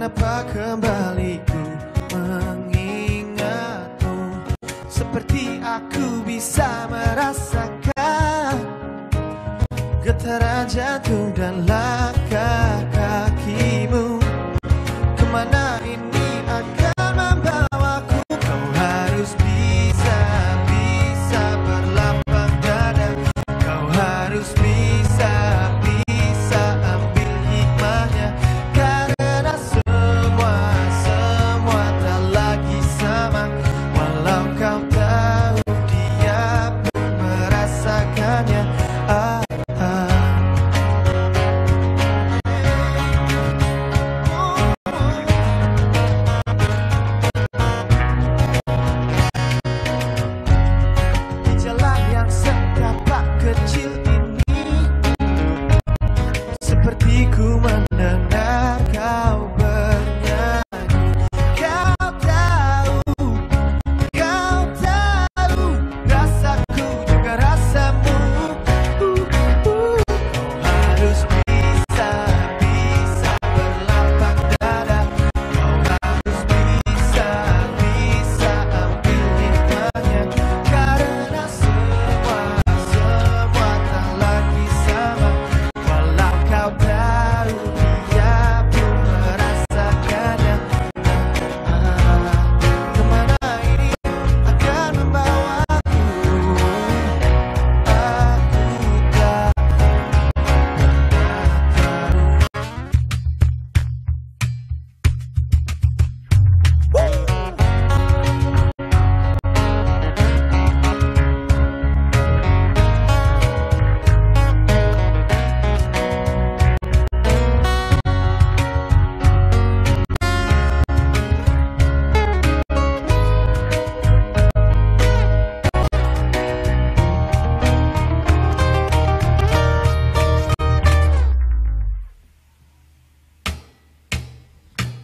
Mengapa kembali ku mengingatmu, seperti aku bisa merasakan getaran jantung dan langkah kakimu. Kemana ini akan membawaku? Kau harus bisa berlapang dada. Kau harus bisa ambil hikmahnya. Karena semua tak lagi sama. Walau kau tahu dia pun merasakannya.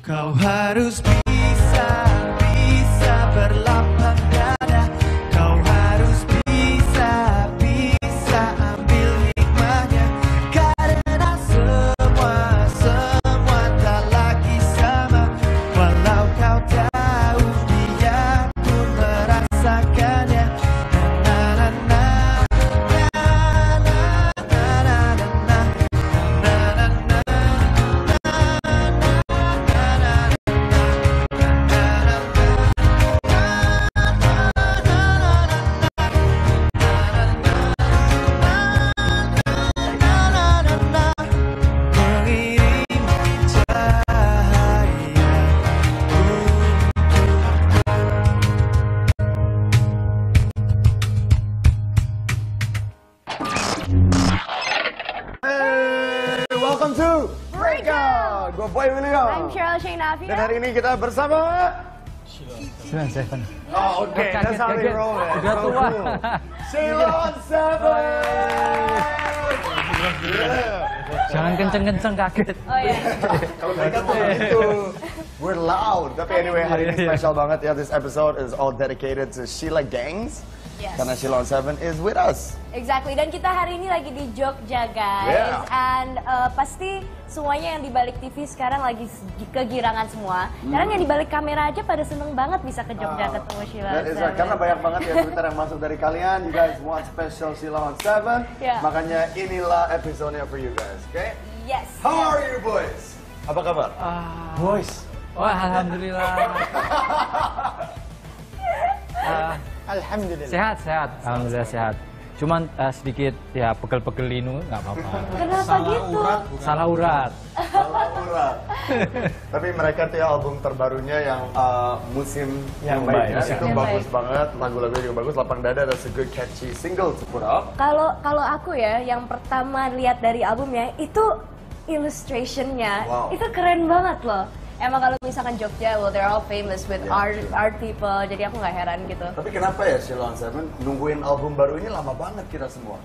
Kau harus bisa berlapang dada. Kau harus bisa ambil hikmahnya. Karena semua tak lagi sama. Walau kau tahu dia pun merasakannya. Welcome to Breakout. Gue Boy William. I'm Cheryl Shainafia. Dan hari ini kita bersama Silon Seven. Oh, okay. That's how they roll it. Udah tua. Silon Seven. Jangan kenceng-kenceng kaget. Oh iya. Kalau mereka tuh gitu. We're loud. Tapi anyway, hari ini spesial banget ya. This episode is all dedicated to Sheila Gangs. Yes. Karena Silon Seven is with us. Exactly. Dan kita hari ini lagi di Jogja, guys. Yeah. And pasti semuanya yang di balik TV sekarang lagi kegirangan semua. Sekarang yang di balik kamera aja pada seneng banget bisa ke Jogja ketemu Sheila Seven. Karena banyak banget ya Twitter yang masuk dari kalian. You guys want special Silon Seven. Yeah. Makanya inilah episode-nya for you guys. Okay? Yes. How are you boys? Apa kabar? Boys. Wah, alhamdulillah. Alhamdulillah. Sehat. Alhamdulillah sehat. Cuman sedikit ya pegel-pegel ini nggak apa-apa. Kenapa gitu? Salah urat. Tapi mereka tuh ya album terbarunya yang musim yang baik ya. Itu Yang bagus baik. banget, lagu-lagunya juga bagus. Lapang Dada, that's a good catchy single to put up. Kalau aku ya, yang pertama lihat dari albumnya itu illustrationnya, Wow. itu keren banget loh. Emang kalau misalkan Jogja, well they're all famous with Yeah, art people, jadi aku nggak heran gitu. Tapi kenapa ya Silon Seven nungguin album baru ini lama banget kita semua?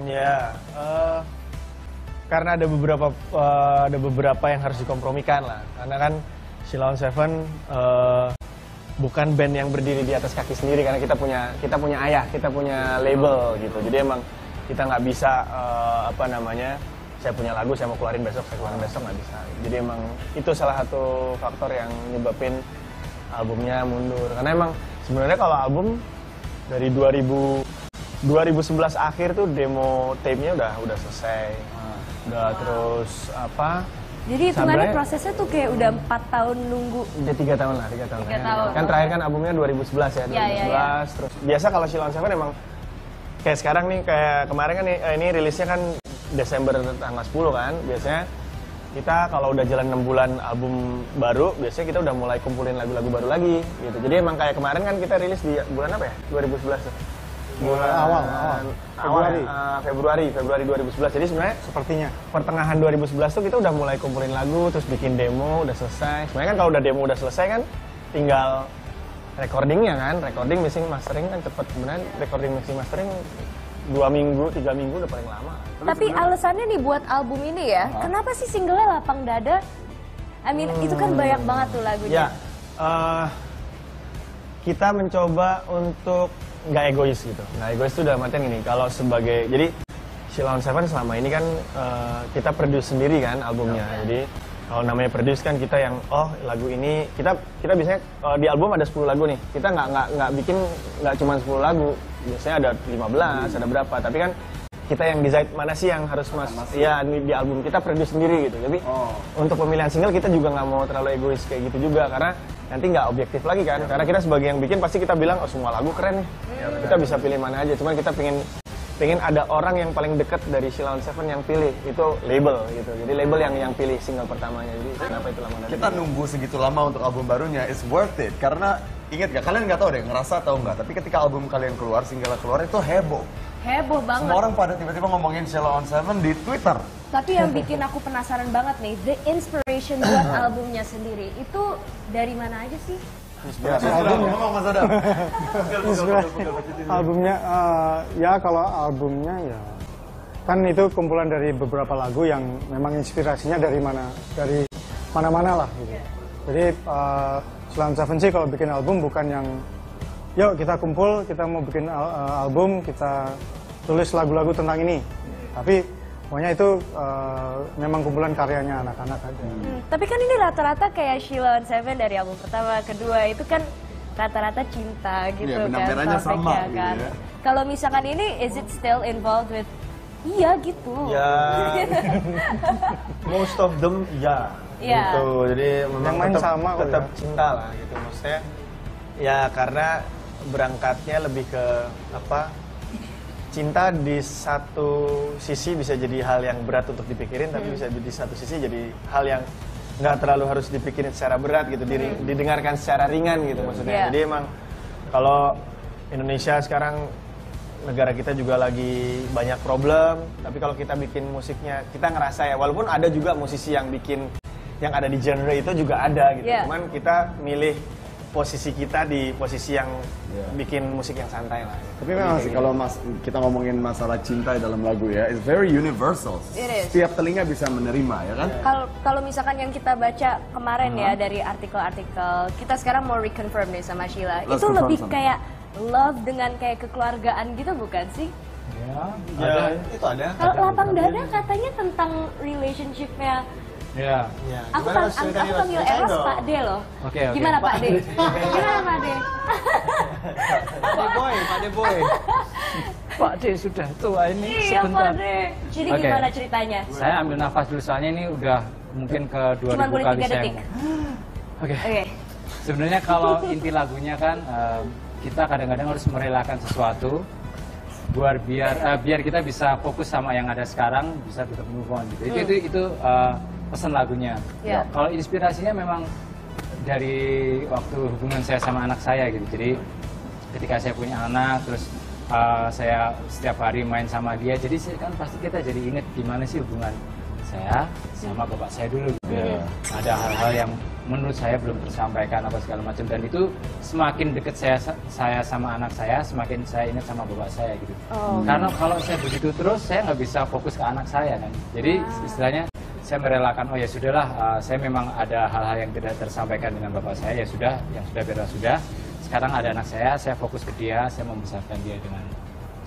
Ya, karena ada beberapa yang harus dikompromikan lah. Karena kan Silon Seven bukan band yang berdiri di atas kaki sendiri, karena kita punya ayah, kita punya label gitu. Jadi emang kita nggak bisa saya punya lagu, saya mau keluarin besok, saya keluarin besok, nggak bisa. Jadi emang itu salah satu faktor yang nyebabin albumnya mundur. Karena emang sebenarnya kalau album dari 2011 akhir tuh demo tape-nya udah selesai. Udah terus apa? Jadi hitungannya Sabrnya- prosesnya tuh kayak udah 4 tahun nunggu. Udah 3 tahun lah, 3 tahun. Tiga tahun. Kan terakhir kan albumnya 2011 ya, 2011. Ya. Terus biasa kalau Sheila on Seven emang kayak sekarang nih, kayak kemarin kan ini rilisnya kan Desember tanggal 10 kan. Biasanya kita kalau udah jalan 6 bulan album baru, biasanya kita udah mulai kumpulin lagu-lagu baru lagi gitu. Jadi emang kayak kemarin kan kita rilis di bulan apa ya? 2011 tuh. Bulan Februari 2011. Jadi sebenarnya Sepertinya. pertengahan 2011 tuh kita udah mulai kumpulin lagu, terus bikin demo, udah selesai. Sebenarnya kan kalau udah demo udah selesai kan tinggal recordingnya kan, recording, mixing, mastering kan cepet. Kemudian recording, mixing, mastering 2 minggu, 3 minggu udah paling lama. Tapi alasannya nih buat album ini ya, kenapa sih singlenya Lapang Dada? I mean, itu kan banyak banget tuh lagunya. Ya, kita mencoba untuk nggak egois gitu. Nggak egois itu dalam artian gini, kalau sebagai, jadi Sheila on Seven selama ini kan kita produce sendiri kan albumnya. Jadi kalau namanya produce kan kita yang lagu ini kita biasanya kalau di album ada 10 lagu nih. Kita nggak bikin nggak cuma 10 lagu. Biasanya ada 15, ada berapa. Tapi kan kita yang decide mana sih yang harus ya di album kita produce sendiri gitu. Jadi untuk pemilihan single kita juga nggak mau terlalu egois kayak gitu juga karena nanti nggak objektif lagi kan. Karena kita sebagai yang bikin pasti kita bilang semua lagu keren nih. Kita bisa pilih mana aja. Cuman kita pengen ada orang yang paling dekat dari Sheila on Seven yang pilih itu label gitu. Jadi label yang pilih single pertamanya. Jadi kenapa itu lama? Kita nunggu segitu lama untuk album barunya, it's worth it. Karena ingat gak, kalian nggak tahu deh, ngerasa atau nggak, tapi ketika album kalian keluar, single keluar itu heboh. Heboh banget. Semua orang pada tiba-tiba ngomongin Sheila on Seven di Twitter. Tapi yang bikin aku penasaran banget nih, the inspiration buat albumnya sendiri itu dari mana aja sih? Ngomong Mas Adam. Albumnya, ya kalau albumnya ya kan itu kumpulan dari beberapa lagu yang memang inspirasinya dari mana-mana lah gitu. Jadi Sheila on Seven sih kalau bikin album bukan yang yuk kita kumpul, kita mau bikin album, kita tulis lagu-lagu tentang ini. Tapi pokoknya itu memang kumpulan karyanya anak-anak aja. Tapi kan ini rata-rata kayak Sheila on Seven dari album pertama, kedua itu kan rata-rata cinta gitu Iya, benang kan. merahnya sama topiknya gitu kan. ya. Kalau misalkan ini, is it still involved with iya gitu? Ya, most of them ya. Iya. Gitu. Jadi memang Yang main tetap, sama kok tetap ya. cinta lah gitu. Maksudnya ya karena berangkatnya lebih ke apa? Cinta di satu sisi bisa jadi hal yang berat untuk dipikirin, tapi bisa di satu sisi jadi hal yang nggak terlalu harus dipikirin secara berat gitu, didengarkan secara ringan gitu maksudnya. Yeah. Jadi emang kalau Indonesia sekarang negara kita juga lagi banyak problem, tapi kalau kita bikin musiknya kita ngerasa ya, walaupun ada juga musisi yang bikin yang ada di genre itu juga ada gitu, Yeah. cuman kita milih posisi kita di posisi yang bikin musik yang santai lah. Tapi memang sih kalau kita ngomongin masalah cinta dalam lagu ya, it's very universal. It is. Setiap telinga bisa menerima ya kan? Kalau misalkan yang kita baca kemarin ya dari artikel-artikel, kita sekarang mau reconfirm nih sama Sheila. Let's Itu confirm lebih sama. kayak love dengan kayak kekeluargaan gitu bukan sih? Ya, itu ada. Kalau Lapang Dada katanya tentang relationship-nya. Ya. Aku panggil Eros Pak D loh. Oke. Gimana Pak D? Gimana Pak D? Pak De Boy. Pak D sudah tua ini Iya Pak sebentar. D. Jadi Oke. gimana ceritanya? Saya ambil nafas dulu soalnya ini udah mungkin ke 2000 Cuman boleh kali 3 saya detik. ngomong. Oke. Oke. Sebenarnya kalau inti lagunya kan kita kadang-kadang harus merelakan sesuatu biar kita bisa fokus sama yang ada sekarang, bisa tetap move on gitu. Itu pesan lagunya. Ya. Kalau inspirasinya memang dari waktu hubungan saya sama anak saya gitu. Jadi ketika saya punya anak, terus saya setiap hari main sama dia, jadi kan pasti kita jadi inget gimana sih hubungan saya sama bapak saya dulu gitu. Ada hal-hal yang menurut saya belum tersampaikan apa segala macam, dan itu semakin deket saya sama anak saya, semakin saya ingat sama bapak saya gitu. Karena kalau saya begitu terus saya nggak bisa fokus ke anak saya kan. Jadi istilahnya saya merelakan, oh ya sudahlah, saya memang ada hal-hal yang tidak tersampaikan dengan bapak saya, ya sudah, yang sudah sudah. Sekarang ada anak saya fokus ke dia, saya membesarkan dia dengan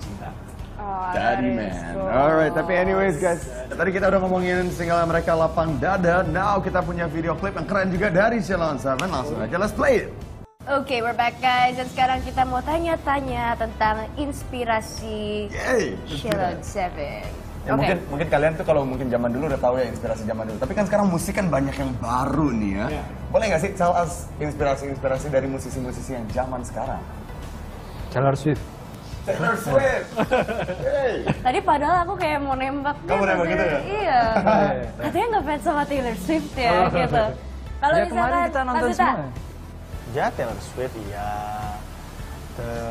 cinta. Oh, Daddy that is Man. cool. Alright, tapi anyways guys, tadi kita udah ngomongin single mereka Lapang Dada. Now kita punya video klip yang keren juga dari Sheila on 7. Langsung aja, let's play it. Oke, we're back guys. Dan sekarang kita mau tanya-tanya tentang inspirasi Yay! Sheila on 7. Ya, mungkin kalian tuh kalau mungkin zaman dulu udah tahu ya inspirasi zaman dulu. Tapi kan sekarang musik kan banyak yang baru nih ya. Boleh nggak sih tell us inspirasi dari musisi-musisi yang zaman sekarang? Taylor Swift. Taylor Swift. Hey. Tadi padahal aku kayak mau nembak dia. Kamu nembak gitu ya? Iya. Katanya nggak fans sama Taylor Swift ya gitu. Kalau Ya kemarin misalkan kita nonton Mas Duta, semua. Ya Taylor Swift, iya.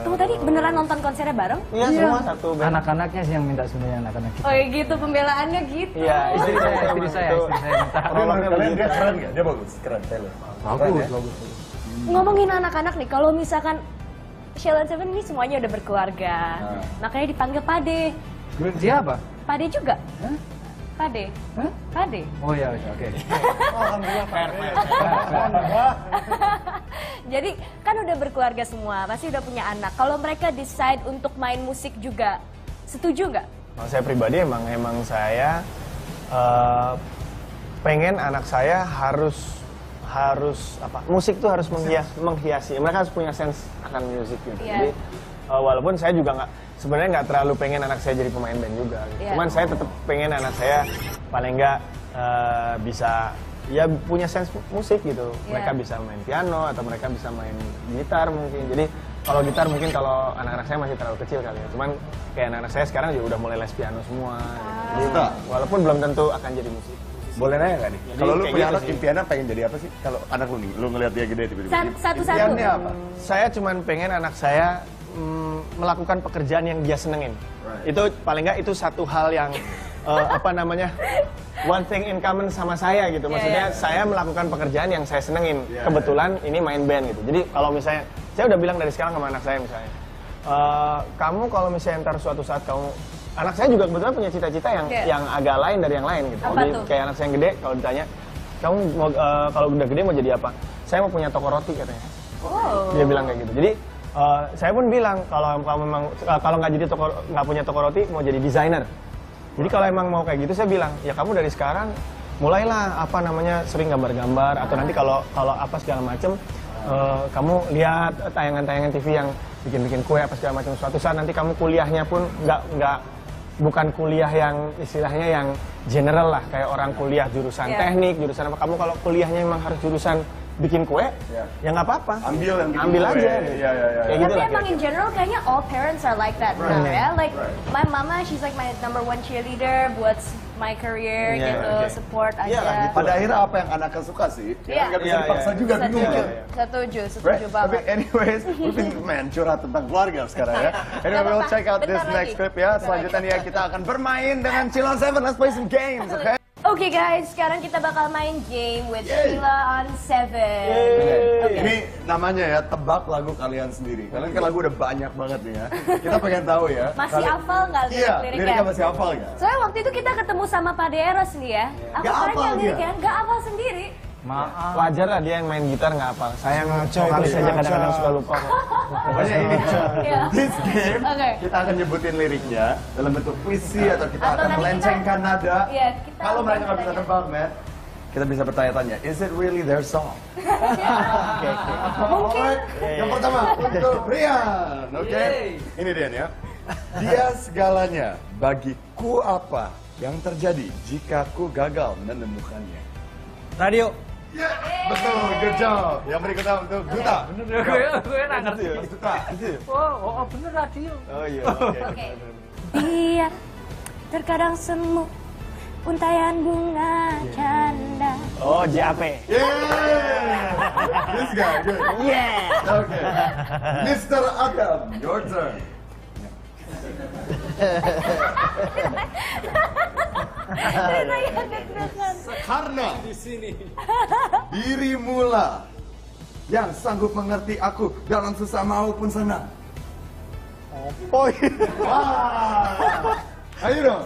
tunggu tadi beneran nonton konsernya bareng? Iya, semua satu band. Anak-anaknya sih yang minta sebenarnya anak-anak kita. Oh ya gitu, pembelaannya gitu. Iya, Istri saya minta. Prolognya Kalian begitu. dia keren nggak? Dia bagus, keren Taylor. Bagus. Ngomongin anak-anak nih, kalau misalkan Sheila on 7 ini semuanya udah berkeluarga. Makanya dipanggil Pade. Dia apa? Pade juga? Pade. Hah? Pade. Oh iya, oke. Alhamdulillah, fair. Jadi kan udah berkeluarga semua, pasti udah punya anak. Kalau mereka decide untuk main musik juga, setuju nggak? Kalau saya pribadi emang saya pengen anak saya harus apa? Musik tuh harus menghiasi. Mereka harus punya sense akan musik gitu. Iya. Jadi walaupun saya juga sebenarnya nggak terlalu pengen anak saya jadi pemain band juga. Gitu. Iya. Cuman saya tetap pengen anak saya paling nggak bisa ya punya sense musik gitu. Iya. Mereka bisa main piano atau mereka bisa main gitar mungkin. Jadi kalau gitar mungkin kalau anak-anak saya masih terlalu kecil kali ya. Cuman kayak anak-anak saya sekarang juga udah mulai les piano semua. Gitu. Jadi, walaupun belum tentu akan jadi musik. Boleh nanya nggak nih? Jadi Kalau lu kayak punya gitu anak sih. impiannya pengen jadi apa sih? Kalau anak lu nih, lu ngeliat dia gede tiba-tiba. Satu-satu. Impiannya apa? Saya cuman pengen anak saya melakukan pekerjaan yang dia senengin. Itu paling nggak itu satu hal yang apa namanya one thing in common sama saya gitu. Maksudnya saya melakukan pekerjaan yang saya senengin. Kebetulan ini main band gitu. Jadi kalau misalnya saya udah bilang dari sekarang sama anak saya misalnya, kamu kalau misalnya ntar suatu saat kamu anak saya juga kebetulan punya cita-cita yang agak lain dari yang lain gitu. Apa Jadi tuh? kayak anak saya yang gede kalau ditanya kamu mau kalau udah gede mau jadi apa? Saya mau punya toko roti katanya. Oh. Dia bilang kayak gitu. Jadi saya pun bilang kalau kamu memang kalau nggak punya toko roti mau jadi desainer. Jadi kalau emang mau kayak gitu saya bilang ya kamu dari sekarang mulailah apa namanya sering gambar-gambar atau nanti kalau apa segala macem kamu lihat tayangan-tayangan TV yang bikin-bikin kue apa segala macam. Suatu saat nanti kamu kuliahnya pun bukan kuliah yang istilahnya yang general lah kayak orang kuliah jurusan teknik jurusan apa. Kamu kalau kuliahnya memang harus jurusan bikin kue, ya nggak apa-apa. Ambil aja. Iya. Kayak gitu Tapi lah. emang in general kayaknya all parents are like that now ya. Like my mama, she's like my number one cheerleader buat my career gitu, support aja. Pada akhirnya apa yang anaknya suka sih? Ya nggak bisa dipaksa juga, bingung kan? Setuju Right? Tapi banget. anyways, mungkin curhat tentang keluarga sekarang ya. Anyway, we'll check out this Bentar next lagi. clip ya. Selanjutnya nih ya, kita akan bermain dengan Sheila on 7. Let's play some games, okay? Oke guys, sekarang kita bakal main game with Sheila on 7. Ini namanya ya, tebak lagu kalian sendiri. Kalian kan lagu udah banyak banget nih ya. Kita pengen tahu ya. Masih hafal nggak Iya, lirik-liriknya? liriknya masih hafal nggak? Soalnya waktu itu kita ketemu sama Pak Eros nih ya. Aku Nggak hafal tanya dia. liriknya, nggak hafal sendiri. Maaf. Wajar lah dia yang main gitar nggak hafal. Saya Sengaja vokalis itu, aja kadang-kadang sengaja. suka lupa kok. Pokoknya ini, Iya. this game, Oke. kita akan nyebutin liriknya dalam bentuk puisi atau kita Atau akan nanti melencengkan nada. Iya, kita Kalau mereka nggak bisa tanya. tebak, Matt, kita bisa bertanya-tanya, is it really their song? Mungkin. Yang pertama untuk Brian, oke? Ini dia nih ya. Dia segalanya, bagiku apa yang terjadi jika ku gagal menemukannya? Radio. Ya, betul, good job. Yang berikutnya untuk Duta. Gue nggak ngerti. Duta. Oh bener radio. Oh iya. Oke. Biar terkadang semu untayan bunga canda. Oh JAP. Yeah! This guy, good. Yeah. Okay. Mr. Adam, your turn. Karena dirimulah yang sanggup mengerti aku dalam susah maupun senang. Oh, Wah. Ayo dong.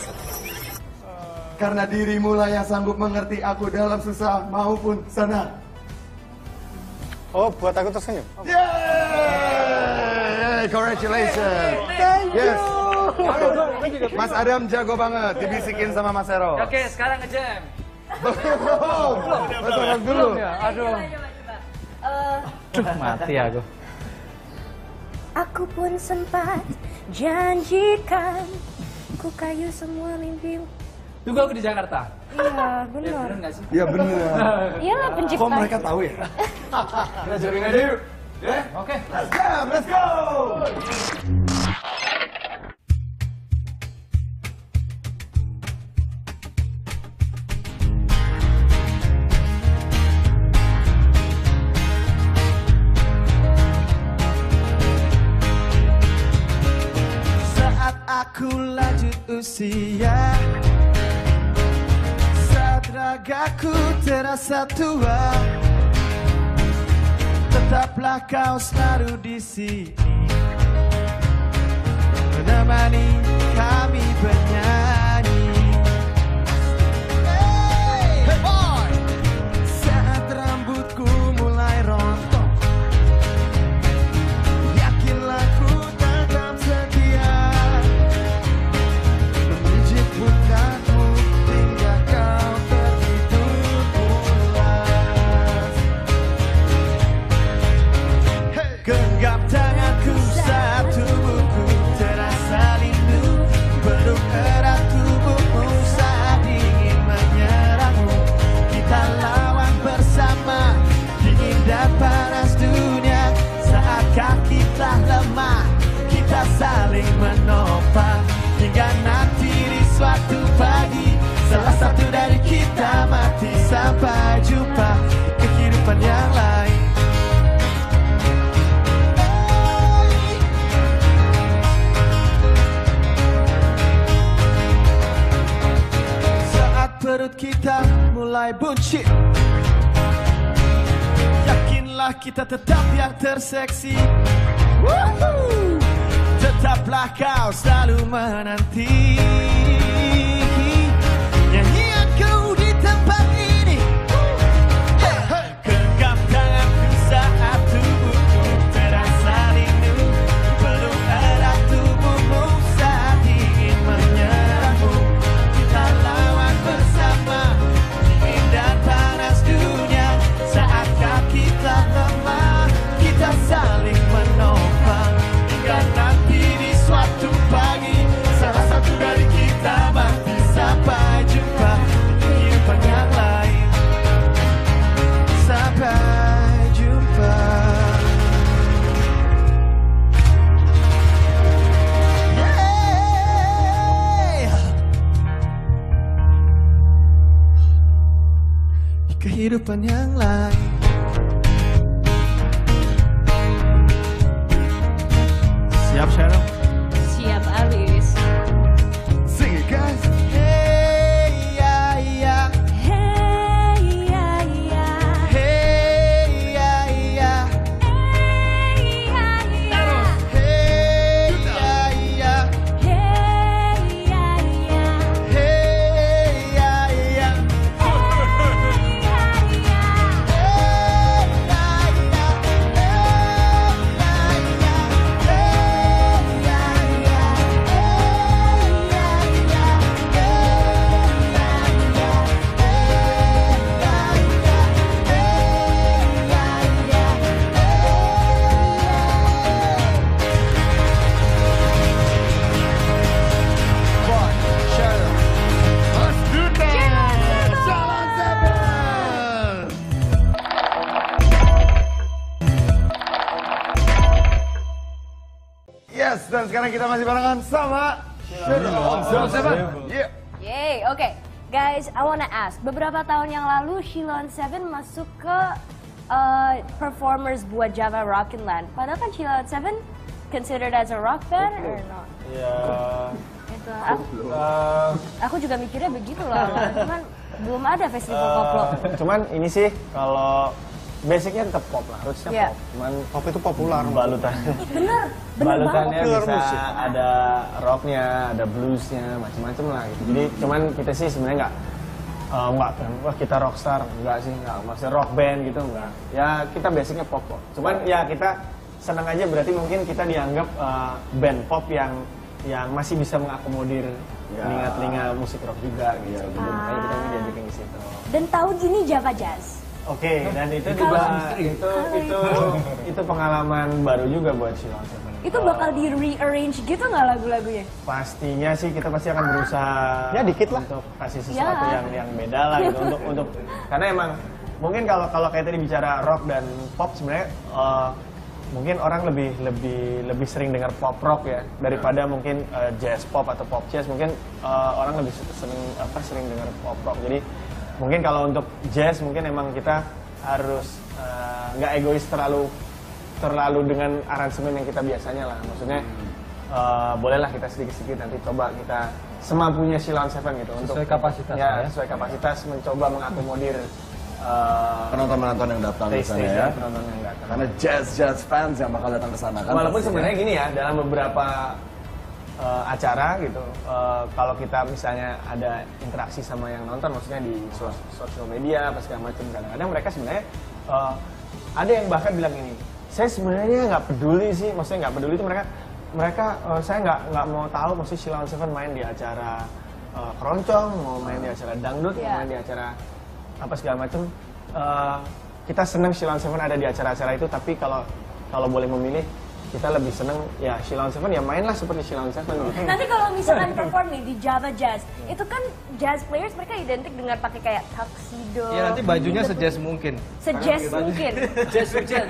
Karena dirimulah yang sanggup mengerti aku dalam susah maupun senang. oh buat aku tersenyum. Yay! Congratulations. Thank Yes. you. Mas Adam jago banget, dibisikin sama Mas Ero. Oke, sekarang ngejam. Mas Adam dulu. Aduh. Mati aku. Aku pun sempat janjikan ku kayu semua mimpi. Tunggu aku di Jakarta. Iya, benar. Bener nggak sih? Iya bener. Iyalah pencipta. Kok mereka tahu ya? Kita jamming aja yuk. Oke. Let's jam, let's go! Saat aku lanjut usia, saat ragaku terasa tua, tetaplah kau selalu di sini, menemani kami bernyanyi. Hey boy, saat rambutku mulai rontok, yakinlah ku tetap setia, memijit pundakmu hingga kau tertidur pulas. Genggam tanganku saat tubuhku terasa rindu, peluk erat tubuhmu saat ingin menyerangmu. Kita lawan bersama dingin dan panas dunia. Saat kaki telah lemah, kita saling menopang hingga nanti di suatu pagi salah satu dari kita mati. Sampai jumpa di kehidupan yang lain. Saat perut kita mulai buncit, yakinlah kita tetap yang terseksi. Woohoo! Tetaplah kau selalu menanti nyanyianku di tempat ini. Genggam tanganku saat tubuhku terasa rindu, peluk erat tubuhmu saat ingin menyerangmu. Kita lawan bersama dingin dan panas dunia. Saat kaki telah lemah, kita saling menopang hingga nanti di suatu pagi salah satu dari kita mati. Sampai jumpa di kehidupan yang lain. Sampai jumpa. Yeah. Di kehidupan yang lain. Siap, Sharon? Siap Alis. Sing it guys. Hey, ya, ya. Hey ya ya. Hey, ya, ya. Hey ya ya. Hey, ya, ya. Hey ya ya. Hey, ya, ya. Let's do that! Salon Seven! Yes, dan sekarang kita masih barengan sama Salon Seven. Yeah. Yay, oke. Guys, I wanna ask. Beberapa tahun yang lalu, Shilon Seven masuk ke performers buat Java Rockin' Land. Padahal kan Shilon Seven considered as a rock band or not? Ya, Itu, aku juga mikirnya begitu loh. Cuman belum ada festival koplo. cuman ini sih kalau basicnya tetap pop lah, rootsnya Iya. pop. Cuman Pop itu populer. balutan, Bener balutannya banget. Popular bisa musik. ada rocknya, ada bluesnya, macam-macam lah gitu. Jadi cuman kita sih sebenarnya nggak kan, wah kita rockstar, enggak sih, nggak maksudnya rock band gitu enggak. Ya kita basicnya pop kok. Cuman ya kita senang aja berarti mungkin kita dianggap band pop yang yang masih bisa mengakomodir telinga-telinga musik rock juga gitu. Jadi makanya kita diajakin di situ. Dan tahun ini Java Jazz. Oke, dan itu juga itu pengalaman baru juga buat Shillong Seven. Itu bakal di rearrange gitu nggak lagu-lagunya? Pastinya sih kita pasti akan berusaha Ya, dikit lah. untuk kasih sesuatu yang beda lah gitu untuk karena emang mungkin kalau kayak tadi bicara rock dan pop sebenarnya mungkin orang lebih sering dengar pop rock ya daripada mungkin jazz pop atau pop jazz. Mungkin orang lebih sering dengar pop rock. Jadi mungkin kalau untuk jazz mungkin emang kita harus nggak egois terlalu dengan aransemen yang kita biasanya lah. Maksudnya bolehlah kita sedikit-sedikit nanti coba kita semampunya Shillong Seven gitu untuk Sesuai kapasitas ya. sesuai kapasitas mencoba mengakomodir penonton-penonton yang datang ke sana ya. penonton yang datang. Karena jazz fans yang bakal datang ke sana kan. Walaupun pastinya. sebenarnya gini ya, dalam beberapa acara gitu, kalau kita misalnya ada interaksi sama yang nonton, maksudnya di sosial media apa segala macam, kadang-kadang mereka sebenarnya ada yang bahkan bilang ini, saya sebenarnya nggak peduli sih, maksudnya nggak peduli itu mereka saya nggak mau tahu, maksudnya Shillong Seven main di acara keroncong, mau main di acara dangdut, mau main di acara apa segala macam. Kita senang Shillong Seven ada di acara-acara itu, tapi kalau boleh memilih, kita lebih seneng ya Shillong Seven ya mainlah seperti Shillong Seven gitu. Nanti kalau misalkan perform nih di Java Jazz, itu kan jazz players mereka identik dengan pakai kayak tuxedo. Iya, nanti bajunya sejazz mungkin. Sejazz mungkin. Jazz hujan.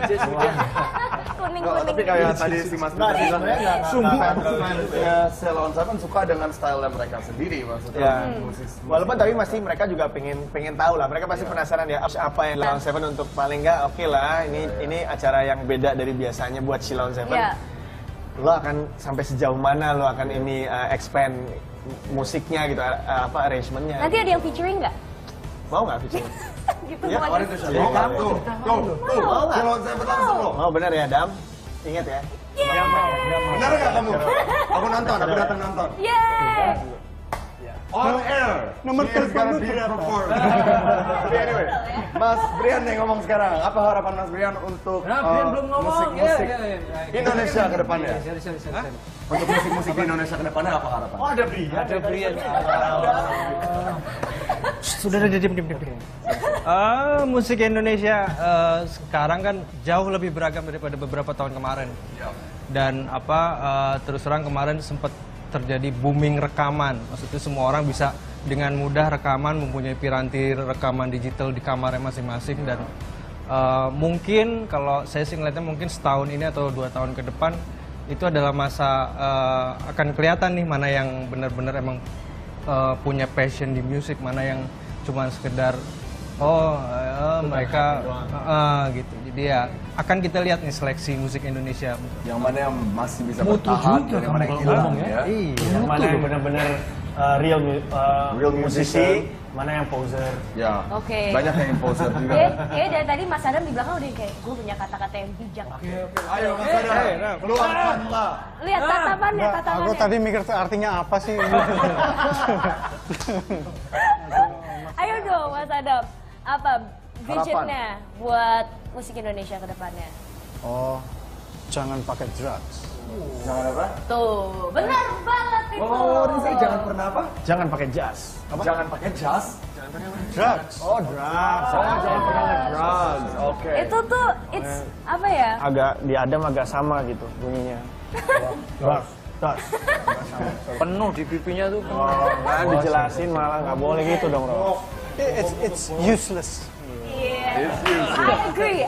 Kuning Kalau tapi kayak tadi si Mas Budi bilang ya Shillong Seven suka dengan style mereka sendiri maksudnya. Ya. Walaupun tapi masih mereka juga pengen tahu lah. Mereka pasti penasaran ya apa yang Shillong Seven untuk paling nggak oke lah. Ini acara yang beda dari biasanya buat Shillong Seven. Ya. Lo akan sampai sejauh mana lo akan ini expand musiknya gitu, arrangementnya. Nanti ada yang featuring nggak? Mau nggak featuring? Gitu Ya, buat- Kemarin tuh Shillong tuh. Shillong Seven langsung loh. Mau bener ya Dam? Ingat ya. Benar nggak kamu? Aku nonton, aku datang nonton. Yeay! On air. Nomor She is telepon gonna lu be berapa? performed. Tapi anyway, Mas Brian yang ngomong sekarang. Apa harapan Mas Brian untuk Brian belum ngomong. musik-musik Ya. Indonesia ke depannya? Sorry. Untuk musik-musik di Indonesia ke depannya apa harapan? Oh ada Brian. Ada Brian. Sudah diam. Musik Indonesia sekarang kan jauh lebih beragam daripada beberapa tahun kemarin. Dan terus terang kemarin sempat terjadi booming rekaman. Maksudnya semua orang bisa dengan mudah rekaman, mempunyai piranti rekaman digital di kamarnya masing-masing. Dan mungkin kalau saya sih ngeliatnya mungkin setahun ini atau 2 tahun ke depan itu adalah masa akan kelihatan nih mana yang benar-benar emang punya passion di musik, mana yang cuma sekedar mereka gitu. Jadi ya akan kita lihat nih seleksi musik Indonesia. Yang mana yang masih bisa bertahan, dari mana yang hilang ya? Iya. Yang mana yang benar-benar real musisi, mana yang poser. Ya. Oke. Banyak yang imposter juga. Ya dari tadi Mas Adam di belakang udah kayak gue punya kata-kata yang bijak. Ayo Mas Adam, keluarkanlah. Lihat tatapannya. Aku tadi mikir artinya apa sih? Ayo dong Mas Adam, apa visionnya buat musik Indonesia ke depannya? Oh, jangan pakai drugs. Jangan apa? Tuh, benar banget itu. Oh, ini saya jangan pernah apa? Jangan pakai jas. Jangan pakai jas. Drugs. Oh drugs. Jangan pakai drugs. Oke. Itu tuh, it's apa ya? Agak di Adam agak sama gitu bunyinya. Drugs. Penuh di pipinya tuh. Kan dijelasin malah nggak boleh gitu dong Ro. It's useless. Yeah.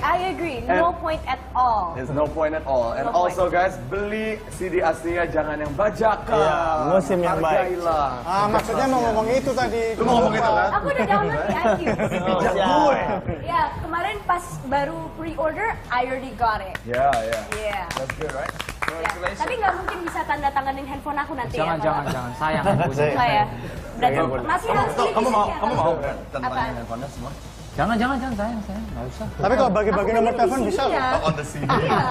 I agree. No point at all. There's no point at all. And No also guys, beli CD aslinya jangan yang bajakan. Iya, musim yang baik. Hargailah. Maksudnya mau ngomong itu tadi. Lu mau ngomong itu kan? Aku udah download di iTunes. Bijak gue. Ya, kemarin pas baru pre-order, I already got it. Yeah. Yeah. That's good, right? Ya. Tapi nggak mungkin bisa tanda tanganin handphone aku nanti Jangan, ya. jangan. Sayang. Enggak ya. Berarti masih harus beli Kamu mau, fisiknya. Bran? Apa? Tentangin handphonenya semua? Jangan, sayang. Nggak usah. Tapi kalau bagi-bagi Aku nomor tadi di telepon sini bisa ya. loh. On the CD. Iya.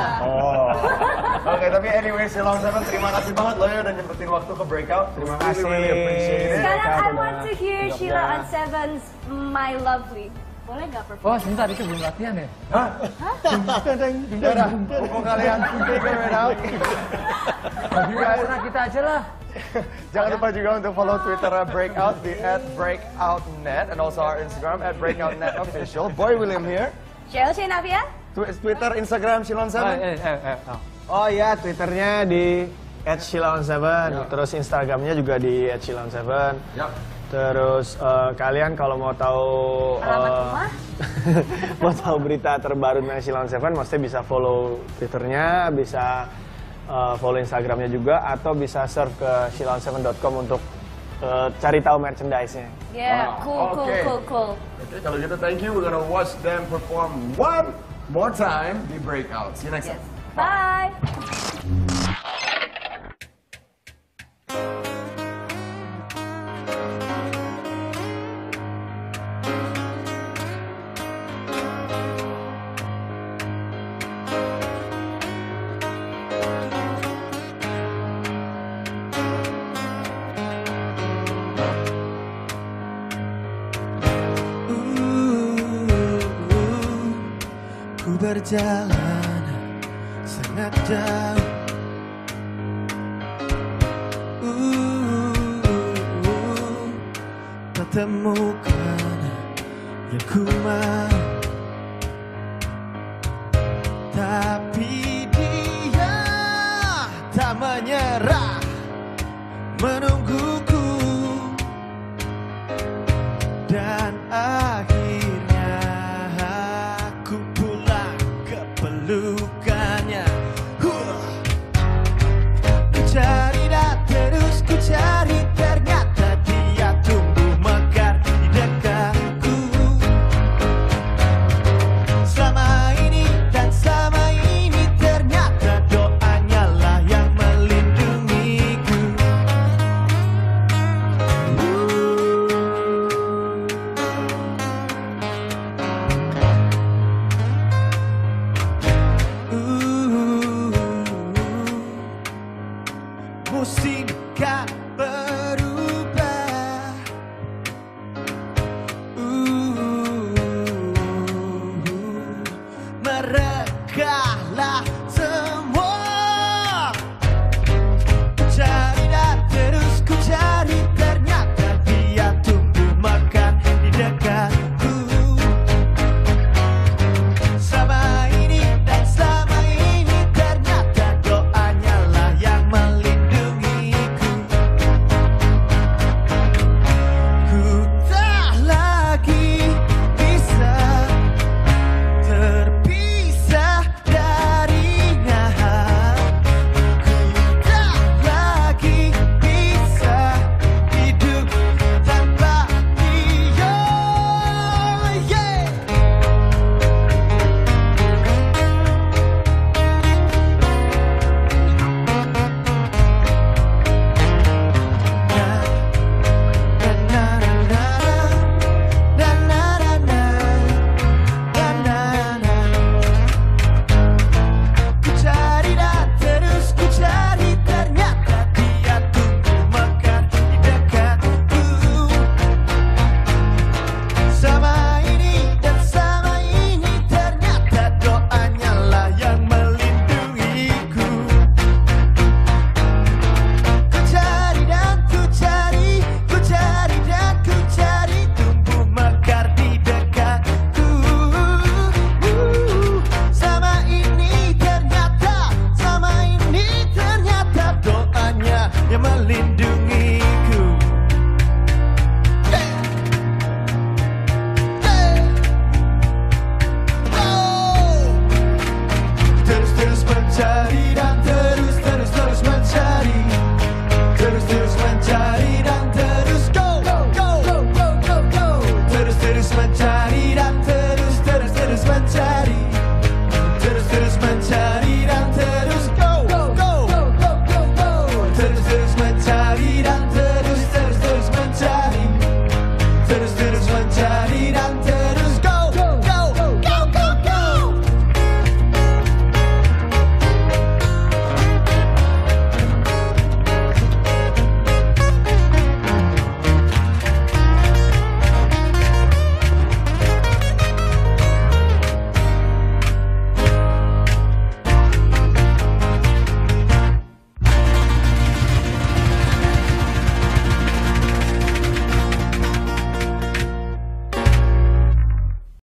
Oke, tapi anyway, Shillong Seven terima kasih banget loh ya udah nyempetin waktu ke breakout. Terima kasih. Really appreciate it. Sekarang I Kakak want to hear Jogja. Sheila on Seven's My Lovely. Boleh nggak perform? Oh, sebentar, itu belum latihan ya? Yaudah, pukul kalian figure it out. Bagi karena kita aja lah. Jangan lupa juga untuk follow Twitter Breakout di @breakoutnet and also our Instagram @breakoutnetofficial. Boy William here. Chelsea Navia? Twitter, Instagram Shilon7. Oh iya, Twitternya di @shilon7, terus Instagramnya juga di @shilon7. Terus kalian kalau mau tahu Alamat rumah? mau tahu berita terbaru dari Shilon7, maksudnya bisa follow Twitternya, bisa follow Instagramnya juga, atau bisa surf ke shilon7.com untuk cari tahu merchandise-nya. Yeah, cool. Okay, kalau gitu thank you. We're gonna watch them perform one more time di Breakout. See you next time. Bye. Ku berjalan sangat jauh, tak temukan yang ku mau, tapi dia tak menyerah.